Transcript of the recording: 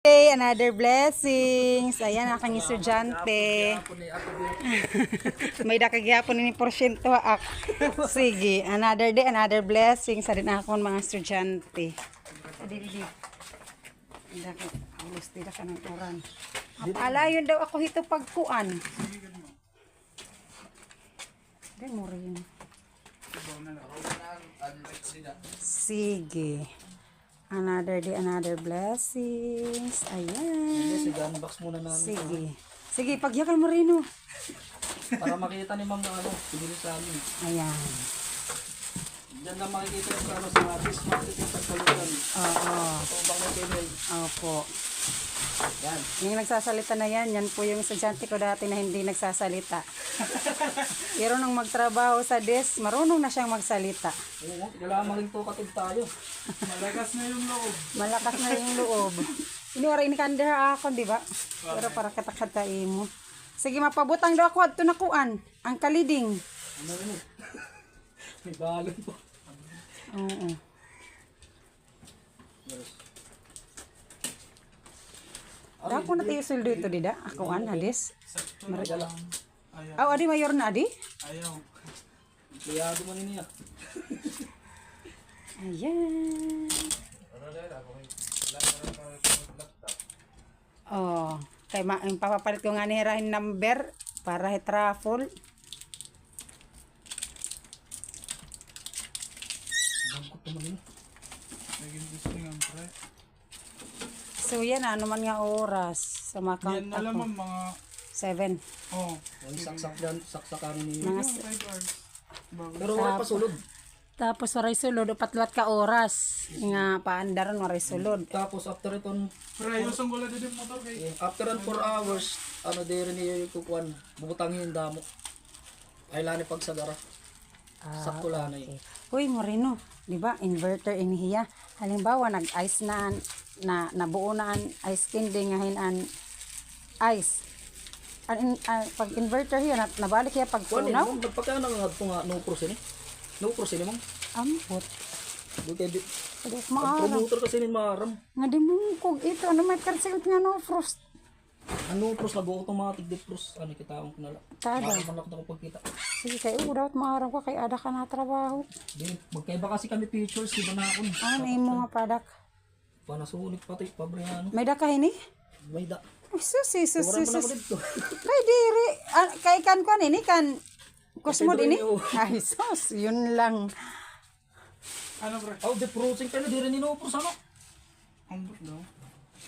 Another blessings. Ayan, aking estudyante. May dakagyapon ni porsyento ak. Sige, another day, another blessings. Sa rin akong mga estudyante. Dili. Alos tila ka ng oran. Alayon daw ako hito pagkuan. Dahil mo rin. Sige. Another day, another blessings. Ayan. Sige, unbox muna namin. Sige. Sige, pagyakan mo rin, oh. Para makita ni Ma'am na pinili sa amin. Ayan. Diyan lang makikita yung sa fish market yung pagkalutan. Oo. Ito bang may kemel. Opo. Yan. Yung nagsasalita na yan po yung estudyante ko dati na hindi nagsasalita. Pero nung magtrabaho sa desk, marunong na siyang magsalita. Oo, kailangan rin to katid tayo. Malakas na yung loob. Malakas na yung loob. Iniwara inikandera ako, di ba? Pero para katakatay mo. Sige, mapabutang daw ako at tunakuan. Ang kaliding. Ano yun? May balon po. Oo. Dako na tayo suldo ito, dida. Ako an, hadis. Wala. Aw, adi mayor na, adi? Ayaw. Kaya dumanin niya. Ayan. Oh, kay papapalit ko nga ni Herahin number para hitraffle. Bangkot naman yun. Naging gusto nga, pre. So yan, ano man nga oras sa mga count Yan na lang, ako. ma'am, mga... 7. Oh, Yung saksak dyan, saksakan ni... Mga 5 hours. Bago. Pero wala pa sulod. Tapos waray sulod, upatluat ka oras. Nga paandaran waray sulod. Tapos after iton, Pre, usong gula din yung motor kay... after 4 hours, ano din rin yung kukuan, bubutangin yung damo. Ay lani pagsagara. Sakto lang na yun. Uy, Moreno, di ba? Inverter inihiya. Halimbawa, nag-ice na nabuo na ang ice candy ngayon ang ice. Pag inverter hiya, nabalik hiya pag Kuan tunaw. mo, nagpakaya na nga ito nga, no cross ini. No cross ini mong. Ambot. Buti di. Pagkat Ang maaram. promoter kasi ni Maram. Nga di mo kog ito. Ano may karsigot nga no frost. Ano cross lago automatic di cross. Ano kita akong kunala. Tada. Makalak na ko pagkita. Sige, kayo dapat maaram ka. Kay ada ka na trabaho. Di, magkaiba kasi kami pictures, iba na ako. Ano yung mga product? Panasulit pati, pabriano. May daka ini? May da. Ay, susi. Wala man ako dito. Kay diri. Kay kan ini kan. Kusmod Ito ini? rin yun. Ay, sus. Yun lang. Ano, pre? Oh, the processing pero di rin ninupros ano. Ambot daw.